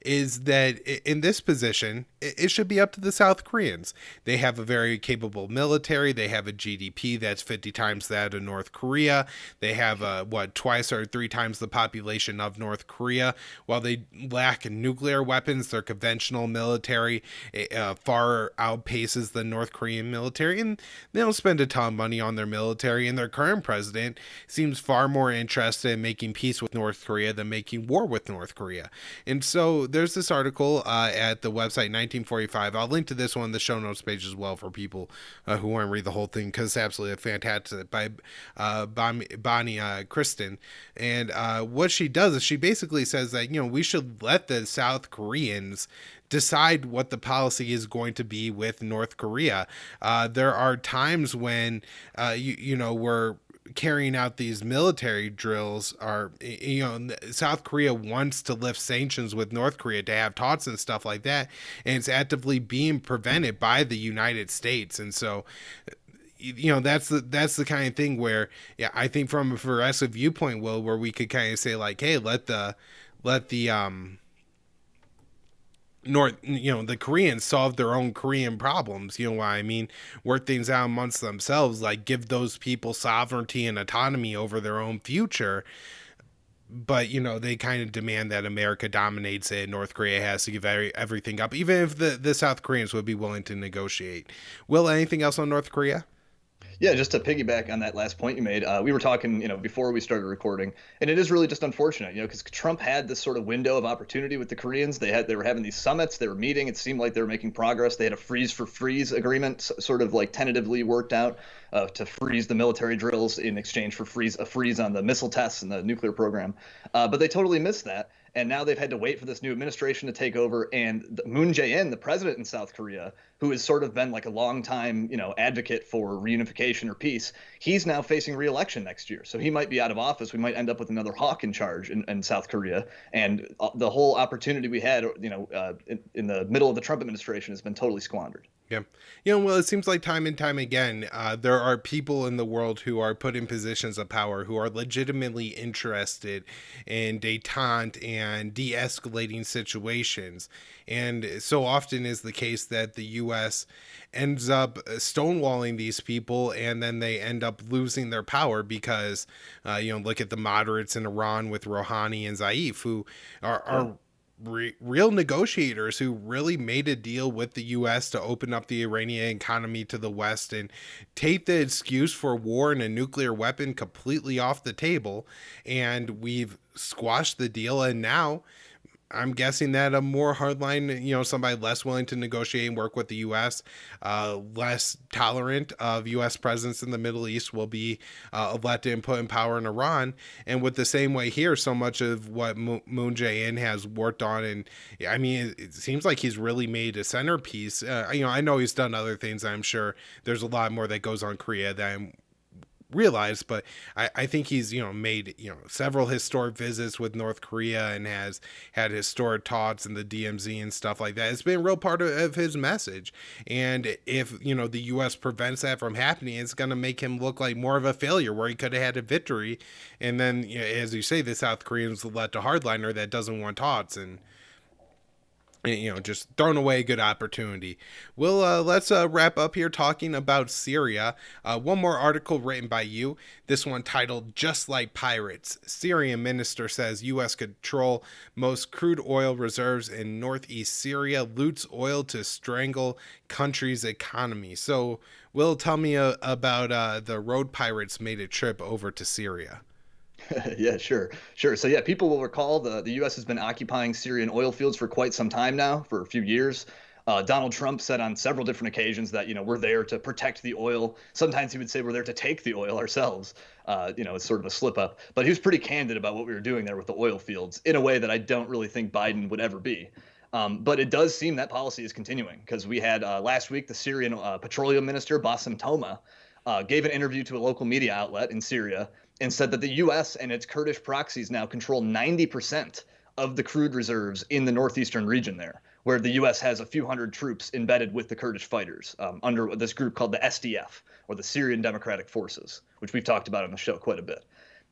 is that in this position, it should be up to the South Koreans. They have a very capable military. They have a GDP that's 50 times that of North Korea. They have, twice or 3 times the population of North Korea. While they lack nuclear weapons, their conventional military far outpaces the North Korean military, and they don't spend a ton of money on their military. And their current president seems far more interested in making peace with North Korea than making war with North Korea. And so there's this article at the website 1945. I'll link to this one in the show notes page as well for people who want to read the whole thing, because it's absolutely fantastic, by Bonnie Kristen. And what she does is she basically says that, we should let the South Koreans decide what the policy is going to be with North Korea. There are times when, we're carrying out these military drills are, South Korea wants to lift sanctions with North Korea to have talks and stuff like that, and it's actively being prevented by the United States. And so, that's the kind of thing where, yeah, I think from a progressive viewpoint, Will, where we could kind of say like, hey, let the the Koreans solve their own Korean problems. You know what I mean? Work things out amongst themselves, like give those people sovereignty and autonomy over their own future. But they kind of demand that America dominates it. North Korea has to give everything up, even if the South Koreans would be willing to negotiate. Will, anything else on North Korea? Yeah, just to piggyback on that last point you made, we were talking, before we started recording, and it is really just unfortunate, because Trump had this sort of window of opportunity with the Koreans. They were having these summits, they were meeting. It seemed like they were making progress. They had a freeze for freeze agreement, sort of like tentatively worked out to freeze the military drills in exchange for a freeze on the missile tests and the nuclear program. But they totally missed that. And now they've had to wait for this new administration to take over. And Moon Jae-in, the president in South Korea, who has sort of been like a long time, advocate for reunification or peace, he's now facing re-election next year. So he might be out of office. We might end up with another hawk in charge in South Korea. And the whole opportunity we had, in the middle of the Trump administration has been totally squandered. Yeah. Well, it seems like time and time again, there are people in the world who are put in positions of power who are legitimately interested in detente and de escalating situations. And so often is the case that the U.S. ends up stonewalling these people, and then they end up losing their power because, look at the moderates in Iran with Rouhani and Zaif, who are real negotiators who really made a deal with the US to open up the Iranian economy to the West and take the excuse for war and a nuclear weapon completely off the table. And we've squashed the deal, and now I'm guessing that a more hardline, somebody less willing to negotiate and work with the U.S., less tolerant of U.S. presence in the Middle East will be elected and put in power in Iran. And with the same way here, so much of what Moon Jae-in has worked on, and I mean, it seems like he's really made a centerpiece. I know he's done other things. I'm sure there's a lot more that goes on Korea that I'm realized, but I think he's made several historic visits with North Korea and has had historic talks in the DMZ and stuff like that. It's been a real part of his message, and if the U.S. prevents that from happening, it's going to make him look like more of a failure where he could have had a victory. And then as you say, the South Koreans let a hardliner that doesn't want talks, and just throwing away a good opportunity. Let's wrap up here talking about Syria. One more article written by you, this one titled "Just Like Pirates, Syrian Minister Says U.S. Control Most Crude Oil Reserves in Northeast Syria, Loots Oil to Strangle Country's Economy." So, Will, tell me about the road pirates made a trip over to Syria. Yeah, sure. Sure. So yeah, people will recall the U.S. has been occupying Syrian oil fields for quite some time now, for a few years. Donald Trump said on several different occasions that, we're there to protect the oil. Sometimes he would say we're there to take the oil ourselves. It's sort of a slip up. But he was pretty candid about what we were doing there with the oil fields in a way that I don't really think Biden would ever be. But it does seem that policy is continuing, because we had last week the Syrian petroleum minister, Bassem Toma, gave an interview to a local media outlet in Syria and said that the U.S. and its Kurdish proxies now control 90% of the crude reserves in the northeastern region there, where the U.S. has a few hundred troops embedded with the Kurdish fighters under this group called the SDF, or the Syrian Democratic Forces, which we've talked about on the show quite a bit.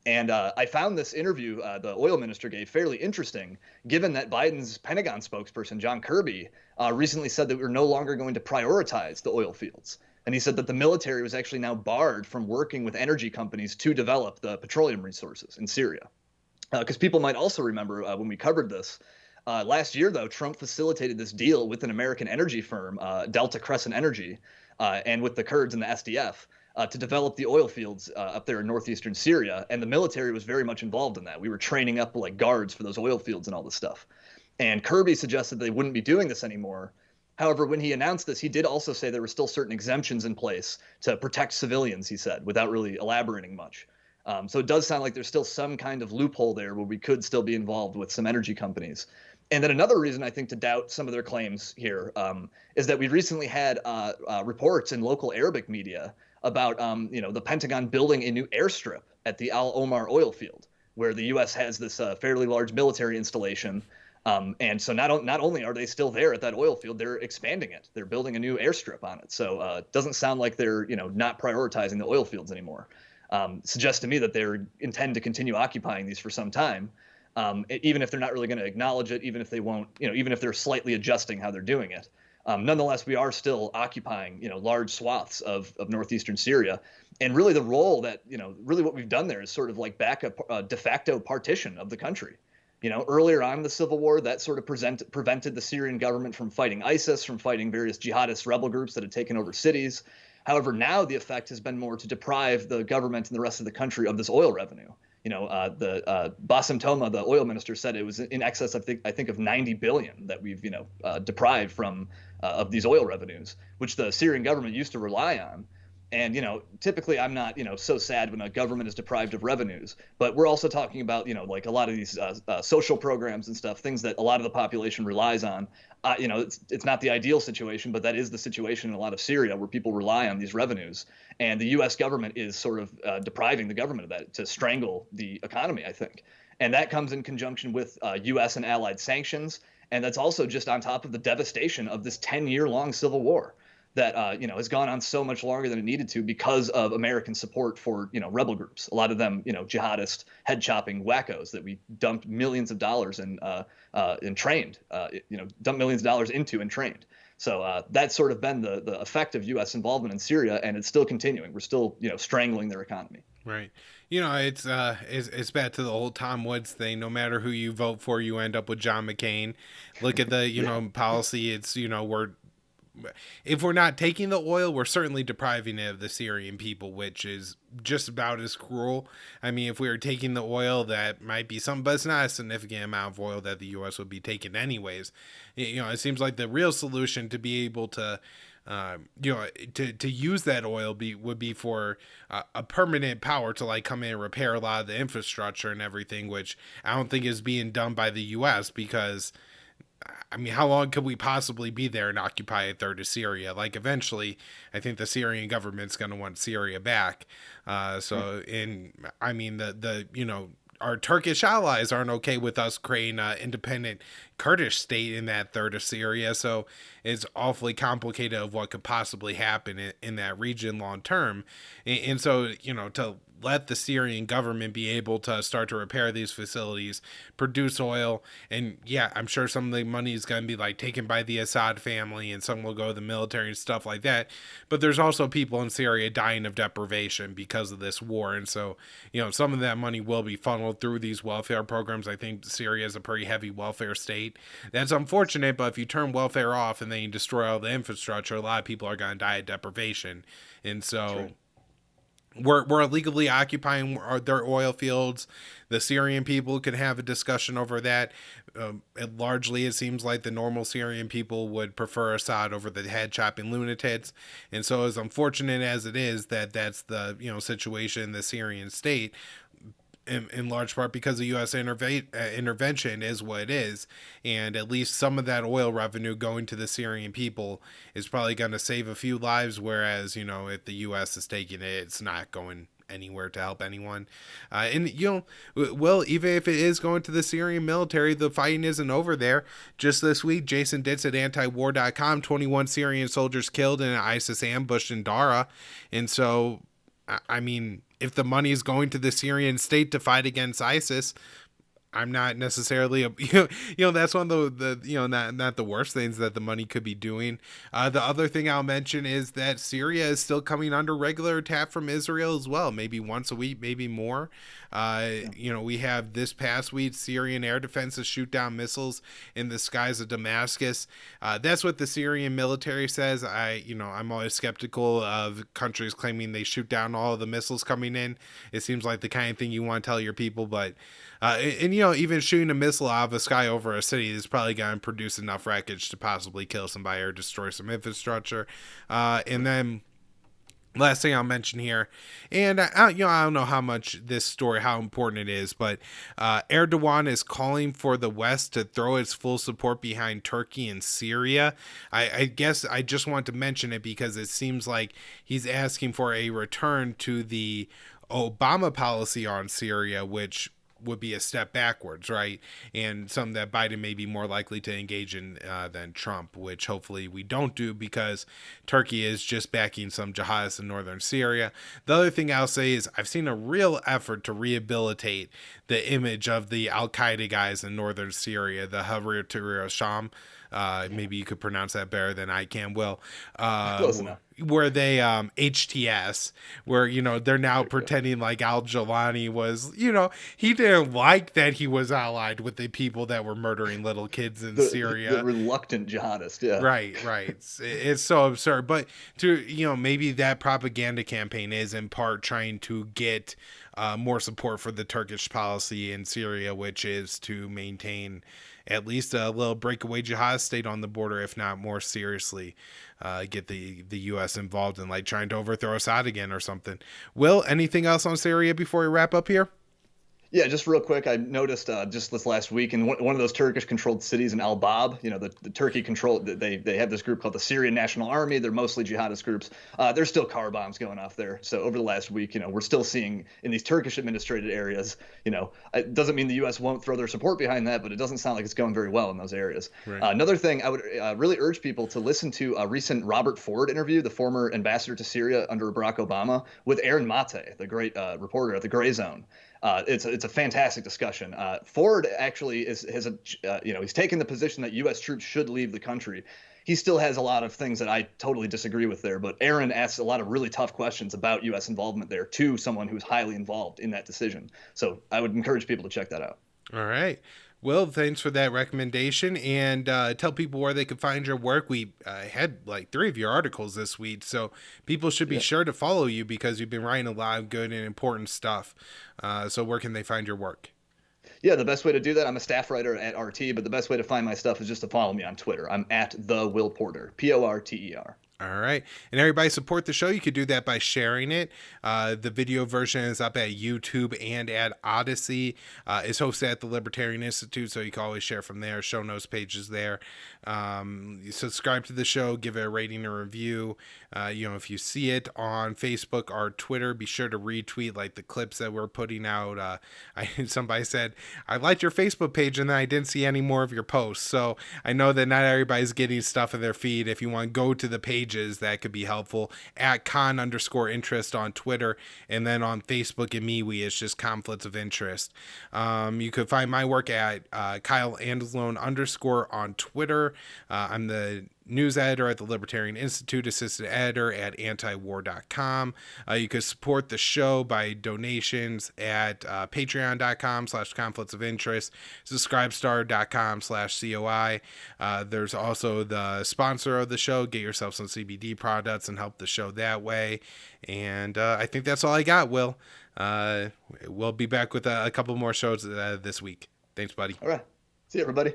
And I found this interview the oil minister gave fairly interesting, given that Biden's Pentagon spokesperson, John Kirby, recently said that we're no longer going to prioritize the oil fields. And he said that the military was actually now barred from working with energy companies to develop the petroleum resources in Syria. Because people might also remember when we covered this, last year, though, Trump facilitated this deal with an American energy firm, Delta Crescent Energy, and with the Kurds and the SDF to develop the oil fields up there in northeastern Syria. And the military was very much involved in that. We were training up like guards for those oil fields and all this stuff. And Kirby suggested they wouldn't be doing this anymore. However, when he announced this, he did also say there were still certain exemptions in place to protect civilians, he said, without really elaborating much. So it does sound like there's still some kind of loophole there where we could still be involved with some energy companies. And then another reason I think to doubt some of their claims here is that we recently had reports in local Arabic media about the Pentagon building a new airstrip at the Al Omar oil field, where the U.S. has this fairly large military installation. And so not only are they still there at that oil field, they're expanding it. They're building a new airstrip on it. So it doesn't sound like they're not prioritizing the oil fields anymore. Suggests to me that they intend to continue occupying these for some time, even if they're not really going to acknowledge it, even if they won't, even if they're slightly adjusting how they're doing it. Nonetheless, we are still occupying, large swaths of northeastern Syria, and really the role that, really what we've done there is sort of like backup, de facto partition of the country. Earlier on in the civil war, that sort of prevented the Syrian government from fighting ISIS, from fighting various jihadist rebel groups that had taken over cities. However, now the effect has been more to deprive the government and the rest of the country of this oil revenue. Bassem Toma, the oil minister, said it was in excess, I think of 90 billion that we've, deprived from of these oil revenues, which the Syrian government used to rely on. And typically I'm not so sad when a government is deprived of revenues, but we're also talking about like a lot of these social programs and stuff, things that a lot of the population relies on. It's not the ideal situation, but that is the situation in a lot of Syria where people rely on these revenues, and the U.S. government is sort of depriving the government of that to strangle the economy, I think. And that comes in conjunction with U.S. and allied sanctions, and that's also just on top of the devastation of this 10-year-long civil war that has gone on so much longer than it needed to because of American support for rebel groups. A lot of them jihadist head chopping wackos that we dumped millions of dollars in and trained, dumped millions of dollars into and trained. So that's sort of been the effect of U.S. involvement in Syria, and it's still continuing. We're still strangling their economy. Right. It's back to the whole Tom Woods thing. No matter who you vote for, you end up with John McCain. Look at the policy. It's we're if we're not taking the oil, we're certainly depriving it of the Syrian people, which is just about as cruel. I mean, if we were taking the oil, that might be some, but it's not a significant amount of oil that the U.S. would be taking anyways. It seems like the real solution to be able to, to use that oil would be for a permanent power to like come in and repair a lot of the infrastructure and everything, which I don't think is being done by the U.S. because, I mean, how long could we possibly be there and occupy a third of Syria? Like, eventually, I think the Syrian government's going to want Syria back. I mean, our Turkish allies aren't okay with us creating an independent Kurdish state in that third of Syria. So it's awfully complicated of what could possibly happen in that region long term. And so, to let the Syrian government be able to start to repair these facilities, produce oil, and yeah, I'm sure some of the money is going to be like taken by the Assad family and some will go to the military and stuff like that. But there's also people in Syria dying of deprivation because of this war. And so, some of that money will be funneled through these welfare programs. I think Syria is a pretty heavy welfare state. That's unfortunate, but if you turn welfare off and then you destroy all the infrastructure, a lot of people are going to die of deprivation. And so, sure, we're illegally occupying their oil fields. The Syrian people can have a discussion over that. Largely, it seems like the normal Syrian people would prefer Assad over the head chopping lunatics. And so, as unfortunate as it is that that's the situation in the Syrian state, in large part because the U.S. intervention is what it is, and at least some of that oil revenue going to the Syrian people is probably going to save a few lives, whereas, if the U.S. is taking it, it's not going anywhere to help anyone. Well, even if it is going to the Syrian military, the fighting isn't over there. Just this week, Jason Ditz at antiwar.com, 21 Syrian soldiers killed in an ISIS ambush in Dara. And so, I mean, if the money is going to the Syrian state to fight against ISIS, I'm not necessarily that's one of the not the worst things that the money could be doing. The other thing I'll mention is that Syria is still coming under regular attack from Israel as well, maybe once a week, maybe more. We have this past week Syrian air defenses shoot down missiles in the skies of Damascus. That's what the Syrian military says. I'm always skeptical of countries claiming they shoot down all of the missiles coming in. It seems like the kind of thing you want to tell your people, but even shooting a missile out of the sky over a city is probably going to produce enough wreckage to possibly kill somebody or destroy some infrastructure. And then Last thing I'll mention here, and I don't know how much this story, how important it is, but Erdogan is calling for the West to throw its full support behind Turkey and Syria. I guess I just want to mention it because it seems like he's asking for a return to the Obama policy on Syria, which would be a step backwards, right? And something that Biden may be more likely to engage in than Trump, which hopefully we don't do because Turkey is just backing some jihadists in northern Syria. The other thing I'll say is I've seen a real effort to rehabilitate the image of the Al Qaeda guys in northern Syria, the Havrir Tahrir Sham. Maybe you could pronounce that better than I can. Will, Close enough. where they HTS, where they're now pretending like Al Jawlani was, he didn't like that he was allied with the people that were murdering little kids in The Syria. reluctant jihadist, yeah. Right. It's so absurd. But maybe that propaganda campaign is in part trying to get more support for the Turkish policy in Syria, which is to maintain at least a little breakaway jihad state on the border, if not more seriously, get the U.S. involved in like trying to overthrow Assad again or something. Will, anything else on Syria before we wrap up here? Yeah, just real quick, I noticed just this last week in one of those Turkish-controlled cities in Al Bab, the Turkey-controlled, they have this group called the Syrian National Army. They're mostly jihadist groups. There's still car bombs going off there. So over the last week, we're still seeing in these Turkish-administrated areas, it doesn't mean the U.S. won't throw their support behind that, but it doesn't sound like it's going very well in those areas. Right. Another thing, I would really urge people to listen to a recent Robert Ford interview, the former ambassador to Syria under Barack Obama, with Aaron Mate, the great reporter at the Gray Zone. It's a fantastic discussion. Ford actually he's taken the position that U.S. troops should leave the country. He still has a lot of things that I totally disagree with there, but Aaron asks a lot of really tough questions about U.S. involvement there to someone who's highly involved in that decision. So I would encourage people to check that out. All right. Well, thanks for that recommendation, and tell people where they can find your work. We had like 3 of your articles this week, so people should be sure to follow you because you've been writing a lot of good and important stuff. So where can they find your work? Yeah, the best way to do that, I'm a staff writer at RT, but the best way to find my stuff is just to follow me on Twitter. I'm at the Will Porter, Porter. All right. And everybody support the show. You could do that by sharing it. The video version is up at YouTube and at Odyssey. It's hosted at the Libertarian Institute, so you can always share from there. Show notes pages there. You subscribe to the show, give it a rating or review. If you see it on Facebook or Twitter, be sure to retweet like the clips that we're putting out. Somebody said, I liked your Facebook page and then I didn't see any more of your posts. So I know that not everybody's getting stuff in their feed. If you want to go to the pages, that could be helpful. At con_interest on Twitter, and then on Facebook and MeWe, it's just conflicts of interest. You could find my work at Kyle Andelone _ on Twitter. I'm the news editor at the Libertarian Institute, assistant editor at antiwar.com. You can support the show by donations at patreon.com/conflicts of interest, subscribestar.com/COI. There's also the sponsor of the show. Get yourself some CBD products and help the show that way. And I think that's all I got, Will. We'll be back with a couple more shows this week. Thanks, buddy. All right. See you, everybody.